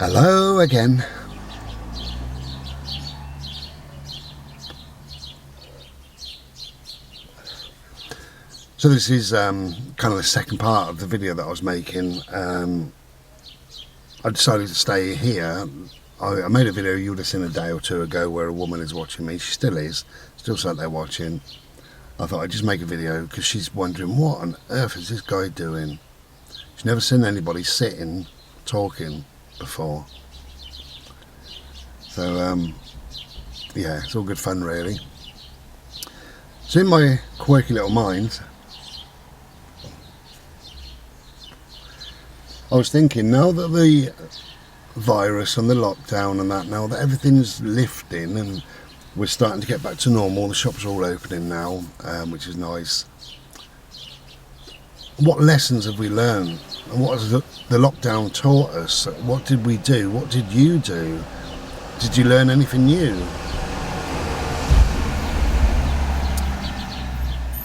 Hello again. So this is kind of the second part of the video that I was making. I decided to stay here. I made a video, you would have seen a day or two ago, where a woman is watching me. She still is, still sat there watching. I thought I'd just make a video because she's wondering, what on earth is this guy doing? She's never seen anybody sitting talking before. So yeah, it's all good fun really. So in my quirky little mind, I was thinking, now that the virus and the lockdown and that, now that everything's lifting and we're starting to get back to normal, the shops are all opening now, which is nice. What lessons have we learned? And what has the lockdown taught us? What did we do? What did you do? Did you learn anything new?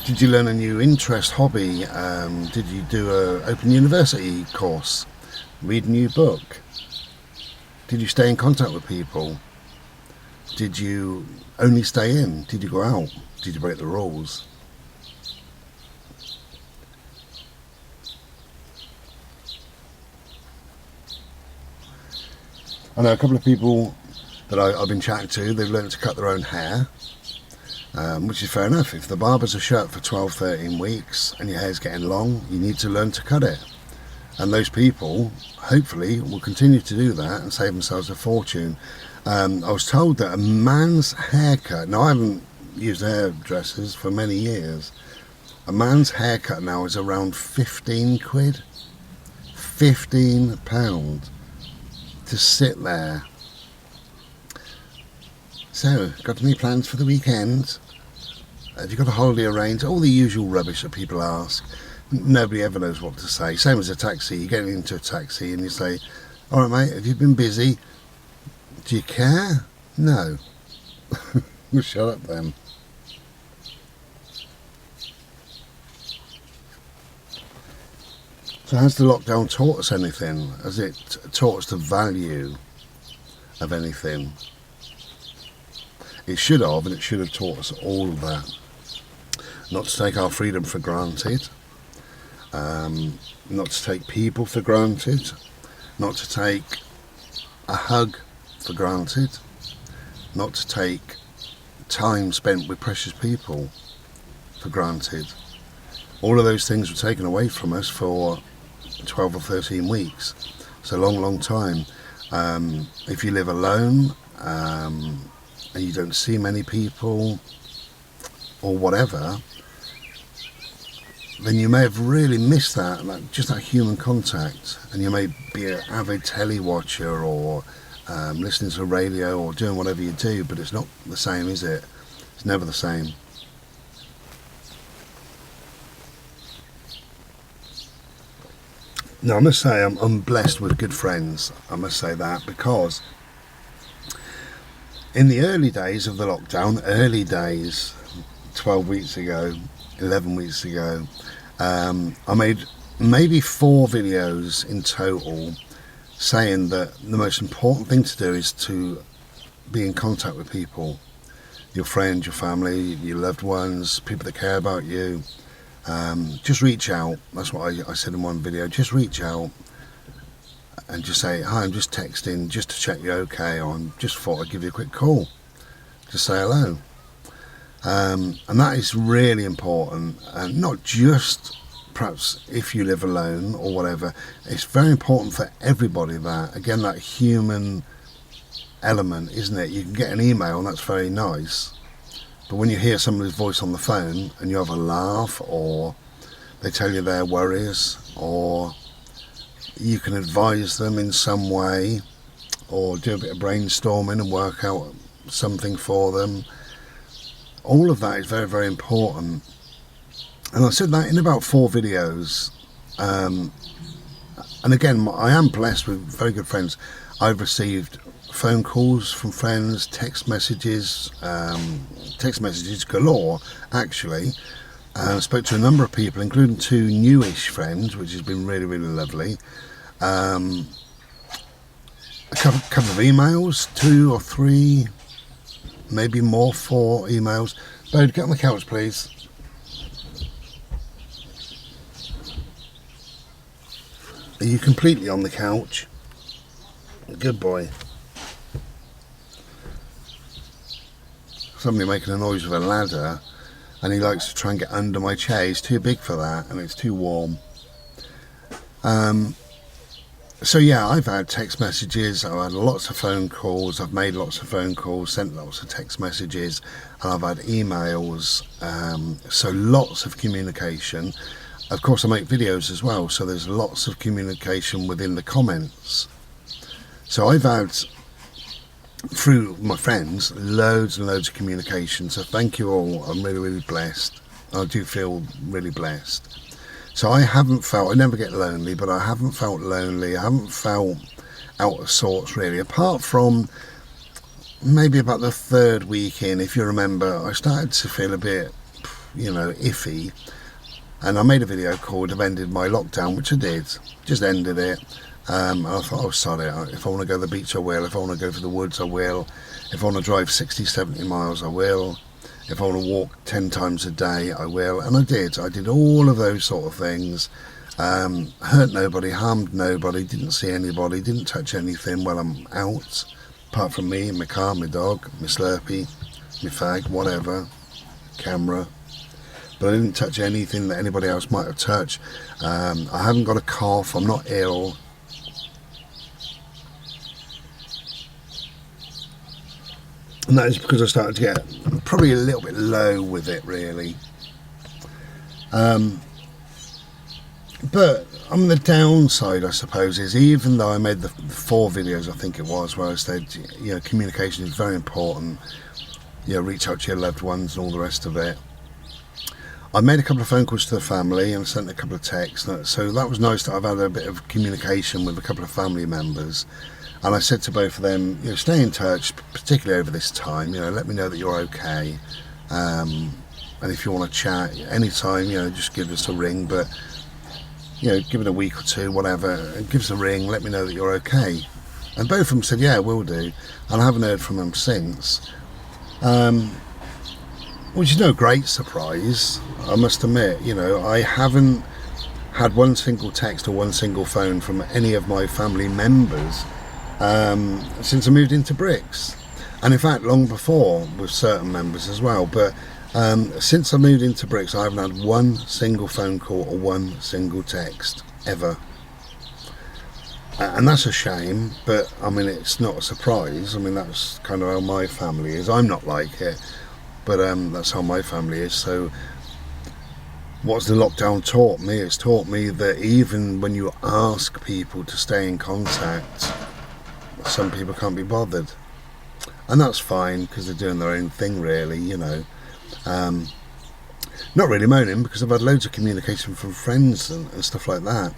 Did you learn a new interest, hobby? Did you do an open university course? Read a new book? Did you stay in contact with people? Did you only stay in? Did you go out? Did you break the rules? I know a couple of people that I've been chatting to, they've learned to cut their own hair. Which is fair enough. If the barbers are shut for 12-13 weeks and your hair's getting long, you need to learn to cut it. And those people, hopefully, will continue to do that and save themselves a fortune. I was told that a man's haircut, now I haven't used hairdressers for many years, a man's haircut now is around 15 quid. £15 to sit there. So, got any plans for the weekend? Have you got a holiday arranged? All the usual rubbish that people ask. Nobody ever knows what to say. Same as a taxi. You get into a taxi and you say, alright mate, have you been busy? Do you care? No. Well, shut up then. So has the lockdown taught us anything? Has it taught us the value of anything? It should have, and it should have taught us all of that. Not to take our freedom for granted, not to take people for granted, not to take a hug for granted, not to take time spent with precious people for granted. All of those things were taken away from us for 12 or 13 weeks. It's a long, long time. If you live alone, and you don't see many people or whatever, then you may have really missed that just that human contact, and you may be an avid telly watcher or listening to the radio or doing whatever you do, but it's not the same, is it? It's never the same. Now I must say I'm blessed with good friends, I must say that, because in the early days of the lockdown, 12 weeks ago, 11 weeks ago, I made maybe 4 videos in total saying that the most important thing to do is to be in contact with people, your friends, your family, your loved ones, people that care about you. Just reach out. That's what I said in one video. Just reach out and just say, hi, I'm just texting just to check you're okay, or I just thought I'd give you a quick call. Just say hello. And that is really important, and not just perhaps if you live alone or whatever. It's very important for everybody, that, again, that human element, isn't it? You can get an email and that's very nice, but when you hear somebody's voice on the phone and you have a laugh, or they tell you their worries, or you can advise them in some way, or do a bit of brainstorming and work out something for them, all of that is very, very important. And I said that in about 4 videos. And again, I am blessed with very good friends. I've received phone calls from friends, text messages galore, actually. I spoke to a number of people, including 2 newish friends, which has been really, really lovely. couple of emails, 2 or 3, maybe more, 4 emails. Bode, get on the couch, please. Are you completely on the couch? Good boy. Somebody making a noise with a ladder, and he likes to try and get under my chair. He's too big for that, and it's too warm. So yeah, I've had text messages, I've had lots of phone calls, I've made lots of phone calls, sent lots of text messages, and I've had emails, so lots of communication. Of course I make videos as well, so there's lots of communication within the comments. So I've had, through my friends, loads and loads of communication, so thank you all. I'm really, really blessed. I do feel really blessed. So I never get lonely, but I haven't felt lonely. I haven't felt out of sorts really, apart from maybe about the 3rd week in, if you remember, I started to feel a bit, iffy. And I made a video called I've ended my lockdown, which I did, just ended it. And I thought, oh, sorry, if I want to go to the beach, I will. If I want to go to the woods, I will. If I want to drive 60, 70 miles, I will. If I want to walk 10 times a day, I will. And I did. I did all of those sort of things. Hurt nobody, harmed nobody, didn't see anybody, didn't touch anything while I'm out. Apart from me, my car, my dog, my Slurpee, my fag, whatever, camera. But I didn't touch anything that anybody else might have touched. I haven't got a cough, I'm not ill. And that is because I started to get probably a little bit low with it, really. But on the downside, I suppose, is even though I made the 4 videos, I think it was, where I said, communication is very important. Reach out to your loved ones and all the rest of it. I made a couple of phone calls to the family and sent a couple of texts. So that was nice that I've had a bit of communication with a couple of family members. And I said to both of them, stay in touch, particularly over this time. Let me know that you're okay. And if you want to chat anytime, just give us a ring. But, give it a week or 2, whatever. And give us a ring, let me know that you're okay. And both of them said, yeah, will do. And I haven't heard from them since. Which is no great surprise, I must admit. I haven't had one single text or one single phone from any of my family members since I moved into Bricks, and in fact long before with certain members as well. But since I moved into Bricks, I haven't had one single phone call or one single text ever, and that's a shame. But I mean, it's not a surprise. I mean, that's kind of how my family is. I'm not like it, but that's how my family is. So what's the lockdown taught me? It's taught me that even when you ask people to stay in contact, some people can't be bothered, and that's fine because they're doing their own thing, really. Not really moaning, because I've had loads of communication from friends and stuff like that.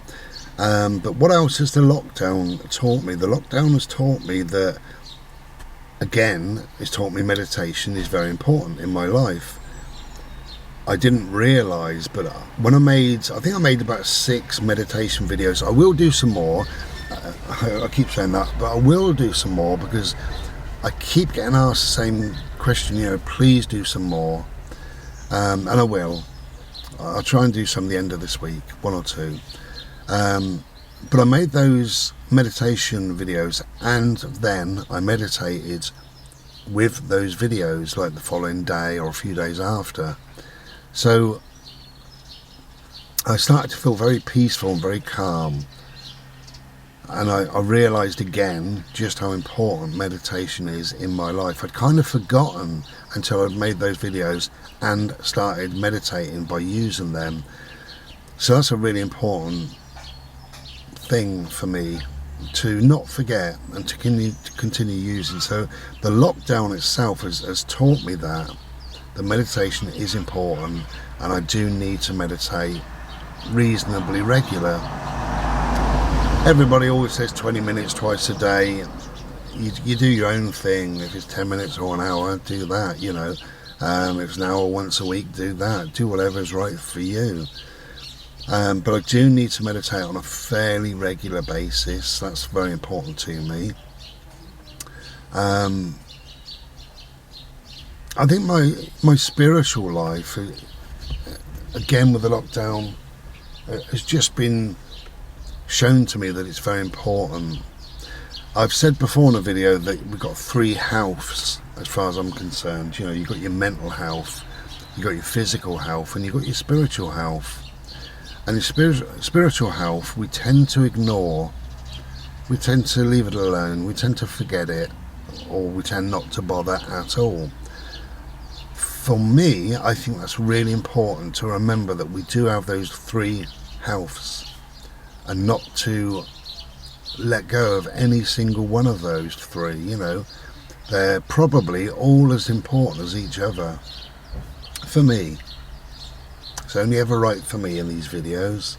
But what else has the lockdown taught me? The lockdown has taught me that, again, it's taught me meditation is very important in my life. I didn't realise, but when I think I made about 6 meditation videos. I will do some more. I keep saying that, but I will do some more because I keep getting asked the same question, please do some more. And I will. I'll try and do some at the end of this week, 1 or 2. But I made those meditation videos, and then I meditated with those videos like the following day or a few days after. So I started to feel very peaceful and very calm. And I realised again just how important meditation is in my life. I'd kind of forgotten until I'd made those videos and started meditating by using them. So that's a really important thing for me to not forget and to continue using. So the lockdown itself has taught me that meditation is important, and I do need to meditate reasonably regular. Everybody always says 20 minutes twice a day. You do your own thing. If it's 10 minutes or an hour, do that, If it's an hour once a week, do that. Do whatever's right for you. But I do need to meditate on a fairly regular basis. That's very important to me. I think my spiritual life, again with the lockdown, has just been shown to me that it's very important. I've said before in a video that we've got 3 healths as far as I'm concerned. You know, you've got your mental health, you've got your physical health, and you've got your spiritual health. And in spiritual health, we tend to ignore, we tend to leave it alone, we tend to forget it, or we tend not to bother at all. For me, I think that's really important to remember that we do have those 3 healths, and not to let go of any single one of those 3. You know, they're probably all as important as each other. For me, it's only ever right for me in these videos,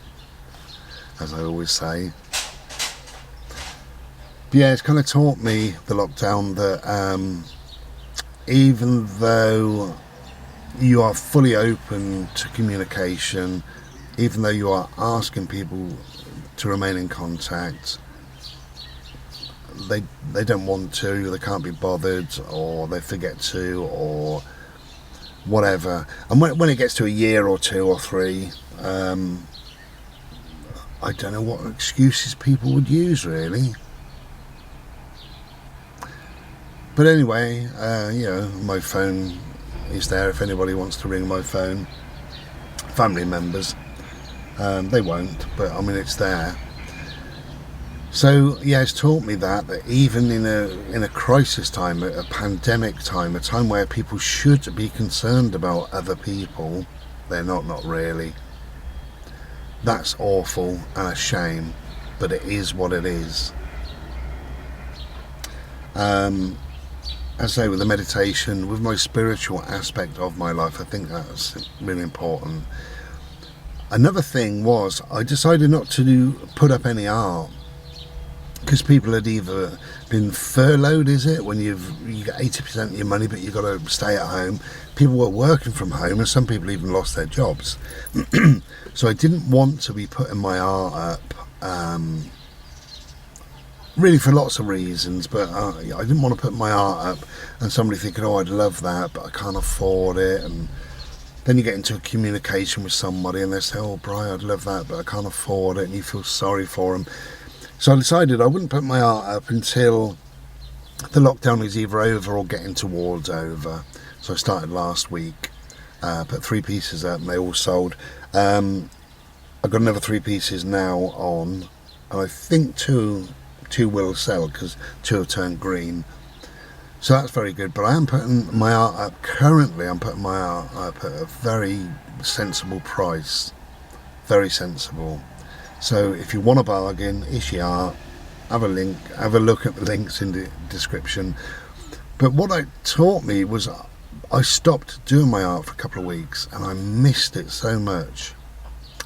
as I always say. But yeah, it's kind of taught me, the lockdown, that even though you are fully open to communication, even though you are asking people to remain in contact, they don't want to, they can't be bothered, or they forget to, or whatever. And when it gets to a year or 2 or 3, I don't know what excuses people would use, really. But anyway, you know, my phone is there if anybody wants to ring my phone. Family members, they won't, but I mean, it's there. So yeah, it's taught me that even in a crisis time, a pandemic time, a time where people should be concerned about other people, they're not really. That's awful and a shame, but it is what it is. As I say, with the meditation, with my spiritual aspect of my life, I think that's really important. Another thing was, I decided not to put up any art, because people had either been furloughed, is it, when you get 80% of your money but you've got to stay at home. People were working from home, and some people even lost their jobs. So I didn't want to be putting my art up, really for lots of reasons, but I didn't want to put my art up and somebody thinking, oh, I'd love that, but I can't afford it. And then you get into a communication with somebody and they say, oh, Brian, I'd love that, but I can't afford it, and you feel sorry for them. So I decided I wouldn't put my art up until the lockdown was either over or getting towards over. So I started last week, put 3 pieces up, and they all sold. I've got another 3 pieces now on, and I think two will sell, because 2 have turned green. So that's very good. But I am putting my art up, currently I'm putting my art up at a very sensible price. Very sensible. So if you want a bargain, Ishi Art, have a look at the links in the description. But what it taught me was I stopped doing my art for a couple of weeks, and I missed it so much.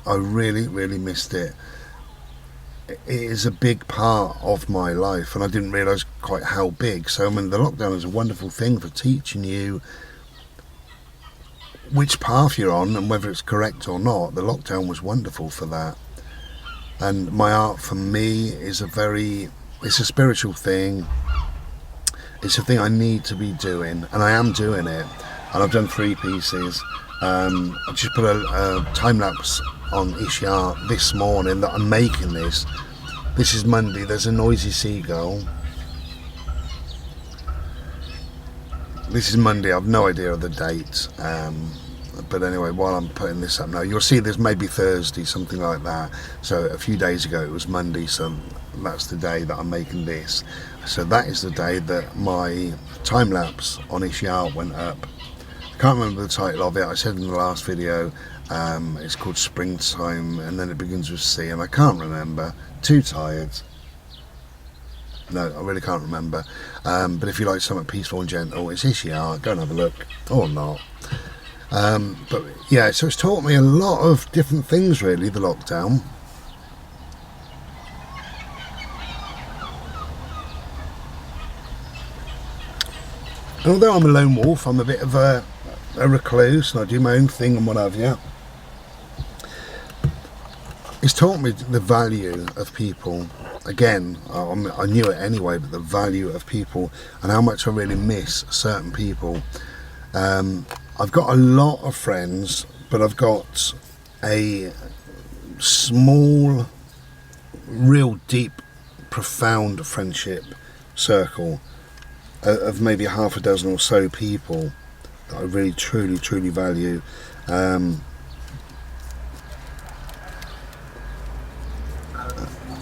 I really, really missed it. It is a big part of my life, and I didn't realise quite how big. So I mean, the lockdown is a wonderful thing for teaching you which path you're on, and whether it's correct or not. The lockdown was wonderful for that. And my art, for me, is it's a spiritual thing. It's a thing I need to be doing, and I am doing it. And I've done 3 pieces. I just put a time-lapse on Ishi Art this morning that I'm making this. This is Monday. There's a noisy seagull. This is Monday. I've no idea of the date. But anyway, while I'm putting this up now, you'll see there's maybe Thursday, something like that. So a few days ago it was Monday, so that's the day that I'm making this. So that is the day that my time-lapse on Ishi Art went up. I can't remember the title of it. I said in the last video, it's called Springtime, and then it begins with C, and I can't remember. Too tired. No, I really can't remember. But if you like something peaceful and gentle, it's Ishi Art. Go and have a look, or not. But yeah, so it's taught me a lot of different things, really, the lockdown. And although I'm a lone wolf, I'm a bit of a recluse, and I do my own thing and what have you. It's taught me the value of people, again, I knew it anyway, but the value of people and how much I really miss certain people. I've got a lot of friends, but I've got a small, real deep, profound friendship circle of maybe half a dozen or so people that I really, truly, truly value.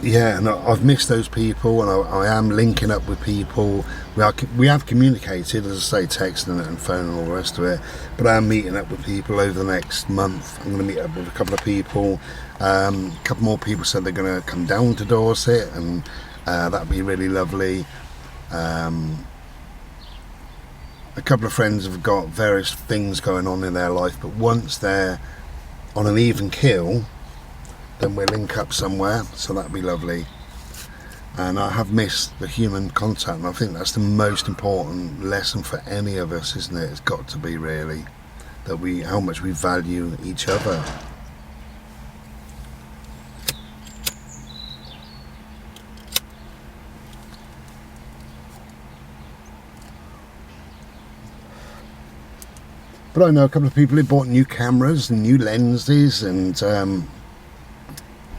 Yeah, and I've missed those people, and I am linking up with people. We have communicated, as I say, texting and phone and all the rest of it. But I am meeting up with people over the next month. I'm going to meet up with a couple of people. A couple more people said they're going to come down to Dorset, and that'd be really lovely. A couple of friends have got various things going on in their life, but once they're on an even keel, then we'll link up somewhere, so that'd be lovely. And I have missed the human contact, and I think that's the most important lesson for any of us, isn't it? It's got to be, really, that how much we value each other. But I know a couple of people who bought new cameras and new lenses, and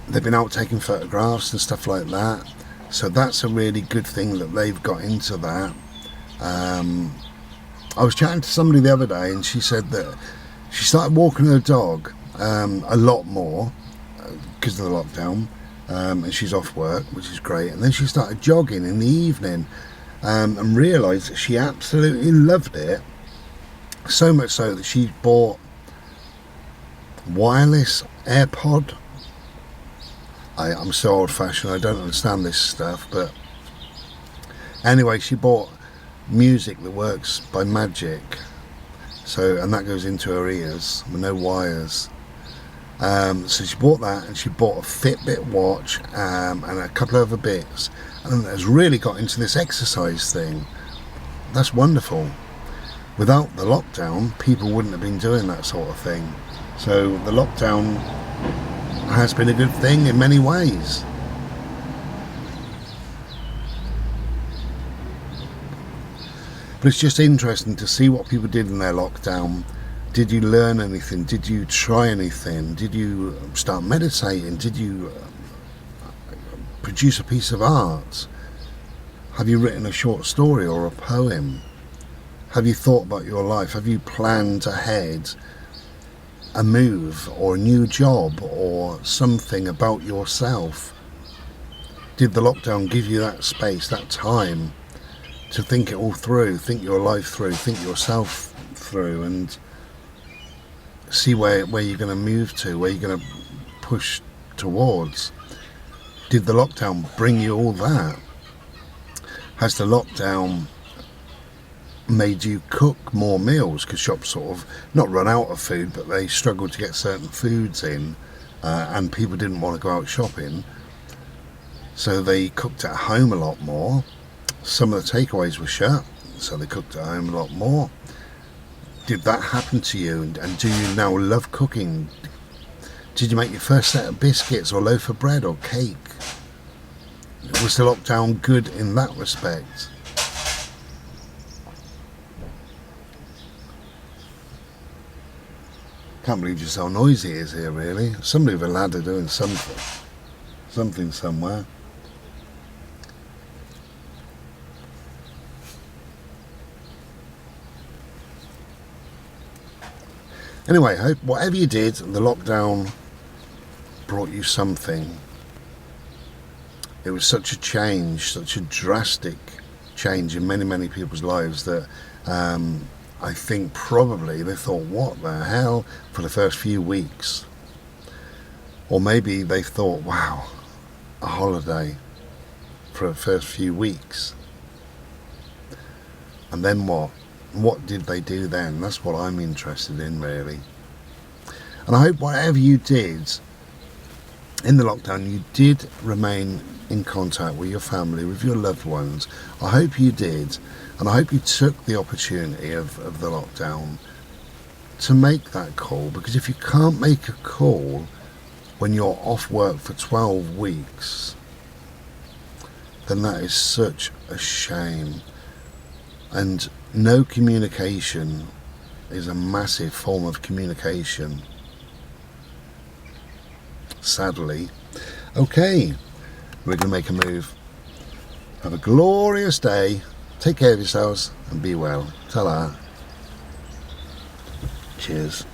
they've been out taking photographs and stuff like that. So that's a really good thing that they've got into that. I was chatting to somebody the other day, and she said that she started walking her dog a lot more because of the lockdown, and she's off work, which is great. And then she started jogging in the evening, and realised that she absolutely loved it. So much so that she bought wireless AirPod. I'm so old fashioned, I don't understand this stuff, but anyway, she bought music that works by magic, and that goes into her ears with no wires. So she bought that, and she bought a Fitbit watch, and a couple of other bits, and has really got into this exercise thing. That's wonderful. Without the lockdown, people wouldn't have been doing that sort of thing. So the lockdown has been a good thing in many ways. But it's just interesting to see what people did in their lockdown. Did you learn anything? Did you try anything? Did you start meditating? Did you produce a piece of art? Have you written a short story or a poem? Have you thought about your life? Have you planned ahead a move or a new job or something about yourself? Did the lockdown give you that space, that time to think it all through, think your life through, think yourself through, and see where you're going to move to, where you're going to push towards? Did the lockdown bring you all that? Has the lockdown made you cook more meals, because shops sort of not run out of food, but they struggled to get certain foods in, and people didn't want to go out shopping, so they cooked at home a lot more. Some of the takeaways were shut, so they cooked at home a lot more. Did that happen to you, and do you now love cooking? Did you make your first set of biscuits or loaf of bread or cake? Was the lockdown good in that respect? Can't believe just how noisy it is here, really. Somebody with a ladder doing something somewhere. Anyway, hope whatever you did, the lockdown brought you something. It was such a change, such a drastic change in many, many people's lives that I think probably they thought, what the hell, for the first few weeks. Or maybe they thought, wow, a holiday for the first few weeks. And then what? What did they do then? That's what I'm interested in, really. And I hope whatever you did in the lockdown, you did remain in contact with your family, with your loved ones. I hope you did. And I hope you took the opportunity of the lockdown to make that call, because if you can't make a call when you're off work for 12 weeks, then that is such a shame. And no communication is a massive form of communication, sadly. Okay, we're going to make a move. Have a glorious day. Take care of yourselves and be well. Ta-ra. Cheers.